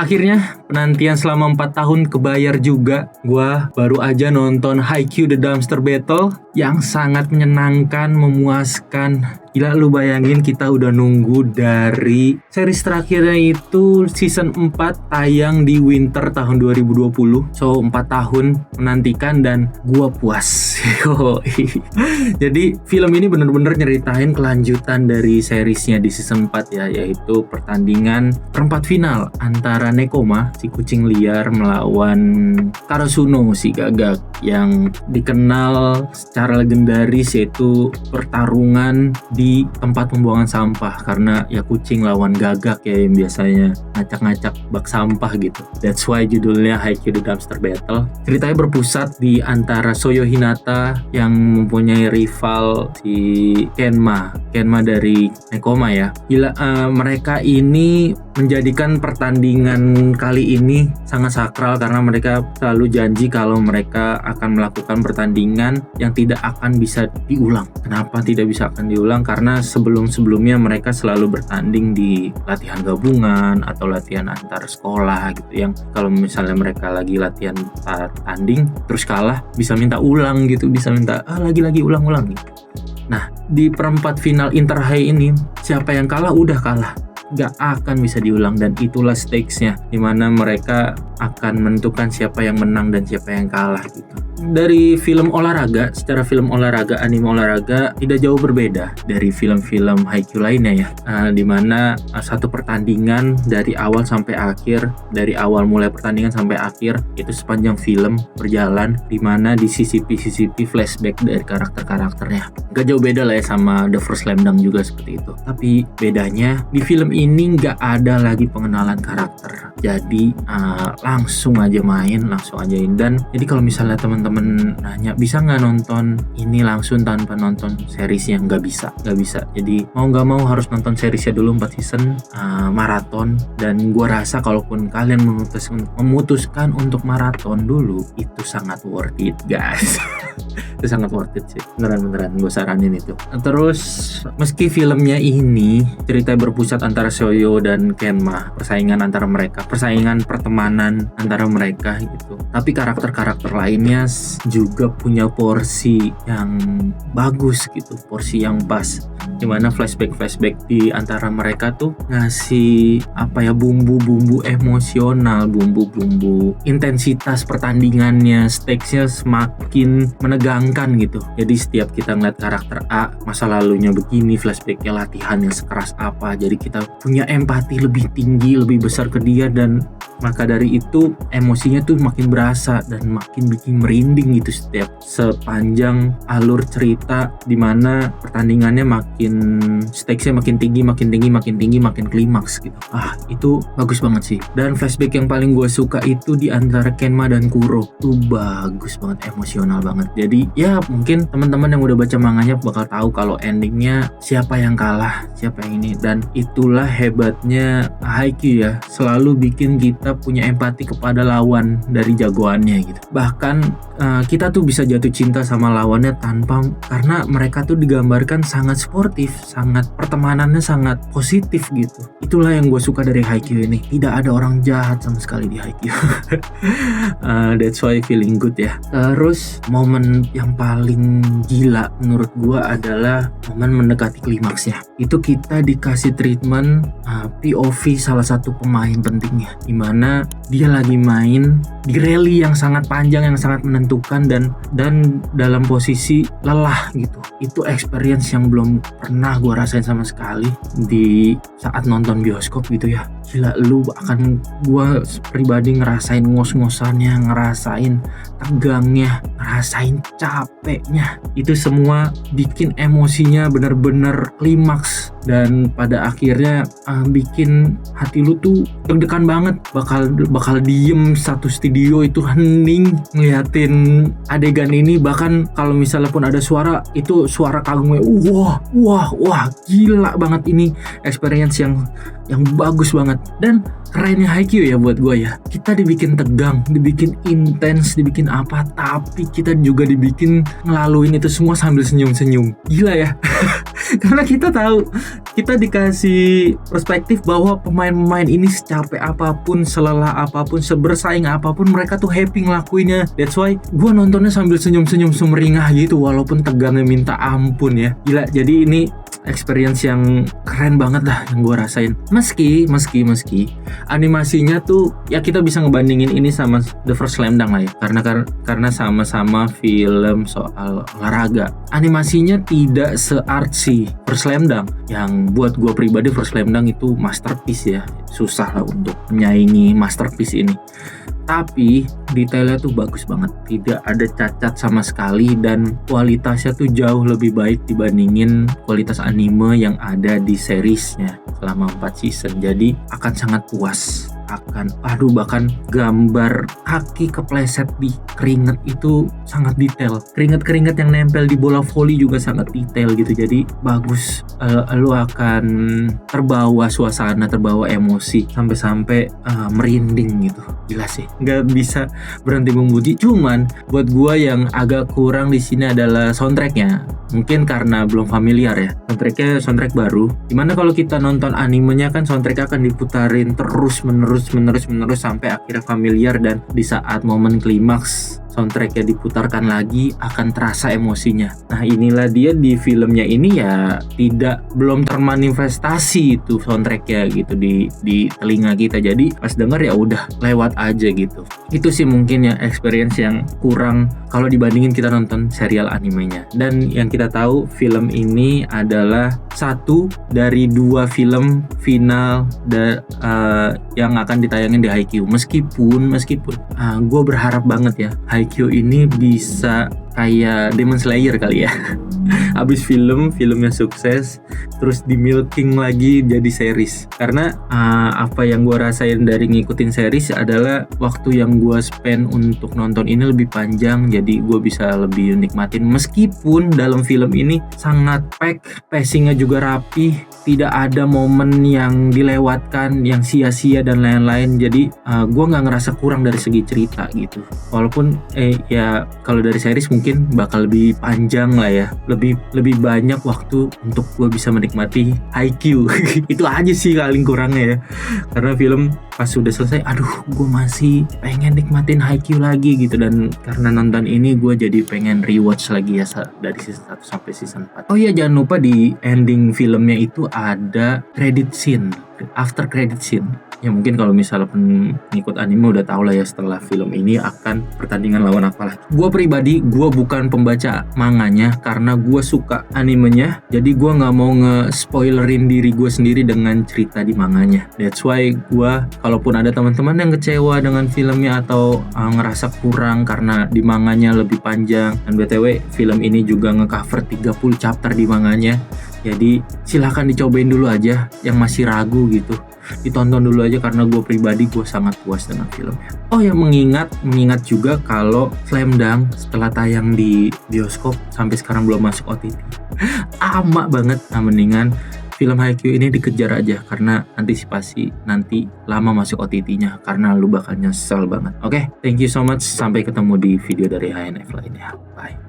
Akhirnya penantian selama 4 tahun kebayar juga. Gua baru aja nonton Haikyuu The Dumpster Battle yang sangat menyenangkan, memuaskan. Gila, lu bayangin kita udah nunggu dari series terakhirnya itu season 4 tayang di winter tahun 2020. So 4 tahun menantikan dan gua puas. Jadi film ini bener-bener nyeritain kelanjutan dari seriesnya di season 4 ya, yaitu pertandingan perempat final antara Nekoma, si kucing liar, melawan Karasuno, si gagak, yang dikenal secara legendaris yaitu pertarungan di tempat pembuangan sampah, karena ya kucing lawan gagak ya yang biasanya ngacak-ngacak bak sampah gitu. That's why judulnya Haikyuu The Dumpster Battle. Ceritanya berpusat di antara Soyo Hinata yang mempunyai rival si Kenma dari Nekoma ya. Gila, mereka ini menjadikan pertandingan kali ini sangat sakral karena mereka selalu janji kalau mereka akan melakukan pertandingan yang tidak akan bisa diulang. Kenapa tidak bisa akan diulang? Karena sebelum-sebelumnya mereka selalu bertanding di latihan gabungan atau latihan antar sekolah gitu, yang kalau misalnya mereka lagi latihan tanding terus kalah bisa minta ulang gitu, bisa minta lagi-lagi ulang-ulang gitu. Nah, di perempat final Inter High ini siapa yang kalah udah kalah, gak akan bisa diulang, dan itulah stakesnya, dimana mereka akan menentukan siapa yang menang dan siapa yang kalah gitu. Dari film olahraga, secara film olahraga, anime olahraga tidak jauh berbeda dari film-film Haikyuu lainnya ya, dimana satu pertandingan dari awal sampai akhir, dari awal mulai pertandingan sampai akhir itu sepanjang film berjalan, dimana disisipi flashback dari karakter-karakternya. Gak jauh beda lah ya sama The First Slam Dunk juga seperti itu. Tapi bedanya di film ini gak ada lagi pengenalan karakter, jadi langsung aja main, langsung ajain. Dan jadi kalau misalnya teman-teman nanya bisa nggak nonton ini langsung tanpa nonton seriesnya, nggak bisa. Jadi mau nggak mau harus nonton seriesnya dulu 4 season, maraton. Dan gua rasa kalaupun kalian memutuskan untuk maraton dulu, itu sangat worth it guys. Itu sangat worth it sih, beneran gue saranin itu. Terus meski filmnya ini cerita berpusat antara Soyo dan Kenma, persaingan antara mereka, persaingan pertemanan antara mereka gitu, tapi karakter-karakter lainnya juga punya porsi yang bagus gitu, porsi yang pas, dimana flashback di antara mereka tuh ngasih bumbu-bumbu emosional, bumbu-bumbu intensitas pertandingannya, stakesnya semakin menegangkan gitu. Jadi setiap kita ngeliat karakter A, masa lalunya begini, flashbacknya latihannya sekeras apa, jadi kita punya empati lebih tinggi, lebih besar ke dia, dan maka dari itu emosinya tuh makin berasa dan makin bikin merinding gitu setiap sepanjang alur cerita, dimana pertandingannya makin stakesnya makin tinggi, makin klimaks gitu. Itu bagus banget sih. Dan flashback yang paling gue suka itu di antara Kenma dan Kuro, tuh bagus banget, emosional banget. Jadi ya mungkin teman-teman yang udah baca manganya bakal tahu kalau endingnya siapa yang kalah, siapa yang ini. Dan itulah hebatnya Haikyuu ya, selalu bikin kita punya empati kepada lawan dari jagoannya gitu. Bahkan kita tuh bisa jatuh cinta sama lawannya karena mereka tuh digambarkan sangat sportif, sangat pertemanannya sangat positif gitu. Itulah yang gue suka dari Haikyuu ini. Tidak ada orang jahat sama sekali di Haikyuu. That's why feeling good ya. Terus momen yang paling gila menurut gue adalah momen mendekati klimaksnya. Itu kita dikasih treatment POV salah satu pemain pentingnya, dimana dia lagi main di rally yang sangat panjang, yang sangat menentukan, dan dalam posisi lelah gitu. Itu experience yang belum pernah gue rasain sama sekali di saat nonton bioskop gitu ya. Gila, gue pribadi ngerasain ngos-ngosannya, ngerasain tegangnya, ngerasain capeknya. Itu semua bikin emosinya bener-bener klimaks, dan pada akhirnya bikin hati lu tuh deg-degan banget, bakal diem satu studio itu hening ngeliatin adegan ini. Bahkan kalau misalnya pun ada suara, itu suara kagumnya wah gila banget. Ini experience yang bagus banget. Dan kerennya Haikyuu ya buat gue ya, kita dibikin tegang, dibikin intens, dibikin apa, tapi kita juga dibikin ngelaluin itu semua sambil senyum-senyum. Gila ya. Karena kita tahu, kita dikasih perspektif bahwa pemain-pemain ini secapek apapun, selelah apapun, sebersaing apapun, mereka tuh happy ngelakuinnya. That's why gue nontonnya sambil senyum-senyum sumeringah gitu, walaupun tegangnya minta ampun ya. Gila, jadi ini experience yang keren banget lah yang gue rasain. Meski animasinya tuh ya kita bisa ngebandingin ini sama The First Slam Dunk lah ya, karena sama-sama film soal olahraga. Animasinya tidak se-artsy First Slam Dunk, yang buat gue pribadi First Slam Dunk itu masterpiece ya, susah lah untuk menyaingi masterpiece ini. Tapi detailnya tuh bagus banget, tidak ada cacat sama sekali, dan kualitasnya tuh jauh lebih baik dibandingin kualitas anime yang ada di seriesnya selama 4 season. Jadi akan sangat puas, bahkan gambar kaki kepleset di keringet itu sangat detail, keringet yang nempel di bola voli juga sangat detail gitu. Jadi bagus, lu akan terbawa suasana, terbawa emosi sampai merinding gitu. Gila sih, nggak bisa berhenti memuji. Cuman buat gua yang agak kurang di sini adalah soundtracknya. Mungkin karena belum familiar ya, soundtrack baru. Dimana kalau kita nonton animenya kan soundtrack akan diputarin terus menerus sampai akhirnya familiar, dan di saat momen klimaks soundtracknya diputarkan lagi akan terasa emosinya. Nah inilah dia di filmnya ini ya, belum termanifestasi itu soundtracknya gitu di telinga kita. Jadi pas denger ya udah lewat aja gitu. Itu sih mungkin ya experience yang kurang kalau dibandingin kita nonton serial animenya. Dan yang kita tahu film ini adalah satu dari 2 film final yang akan ditayangin di Haikyuu. Meskipun gue berharap banget ya Haikyuu ini bisa kayak Demon Slayer kali ya. Abis filmnya sukses, terus di milking lagi jadi series. Karena apa yang gue rasain dari ngikutin series adalah waktu yang gue spend untuk nonton ini lebih panjang, jadi gue bisa lebih nikmatin. Meskipun dalam film ini sangat pacingnya juga rapi, tidak ada momen yang dilewatkan, yang sia-sia dan lain-lain. Jadi gue nggak ngerasa kurang dari segi cerita gitu. Walaupun ya kalau dari series mungkin bakal lebih panjang lah ya, lebih banyak waktu untuk gue bisa menikmati Haikyuu. Itu aja sih paling kurangnya ya. Karena film pas sudah selesai, aduh gue masih pengen nikmatin Haikyuu lagi gitu. Dan karena nonton ini gue jadi pengen rewatch lagi ya dari season 1 sampai season 4. Oh iya, jangan lupa di ending filmnya itu ada credit scene, after credit scene. Ya mungkin kalau misalnya pengikut anime udah tau lah ya, setelah film ini akan pertandingan lawan apa lagi. Gue pribadi, gue bukan pembaca manganya karena gue suka animenya. Jadi gue gak mau nge-spoilerin diri gue sendiri dengan cerita di manganya. That's why gue, kalaupun ada teman-teman yang kecewa dengan filmnya atau ngerasa kurang karena di manganya lebih panjang. Dan BTW film ini juga nge-cover 30 chapter di manganya. Jadi silahkan dicobain dulu aja yang masih ragu gitu. Ditonton dulu aja karena gue pribadi gue sangat puas dengan filmnya. Oh ya, mengingat juga kalau Slam Dunk setelah tayang di bioskop sampai sekarang belum masuk OTT. Ama banget. Nah mendingan film Haikyuu ini dikejar aja karena antisipasi nanti lama masuk OTT-nya, karena lu bakal nyesel banget. Oke, thank you so much. Sampai ketemu di video dari HNF lainnya. Bye.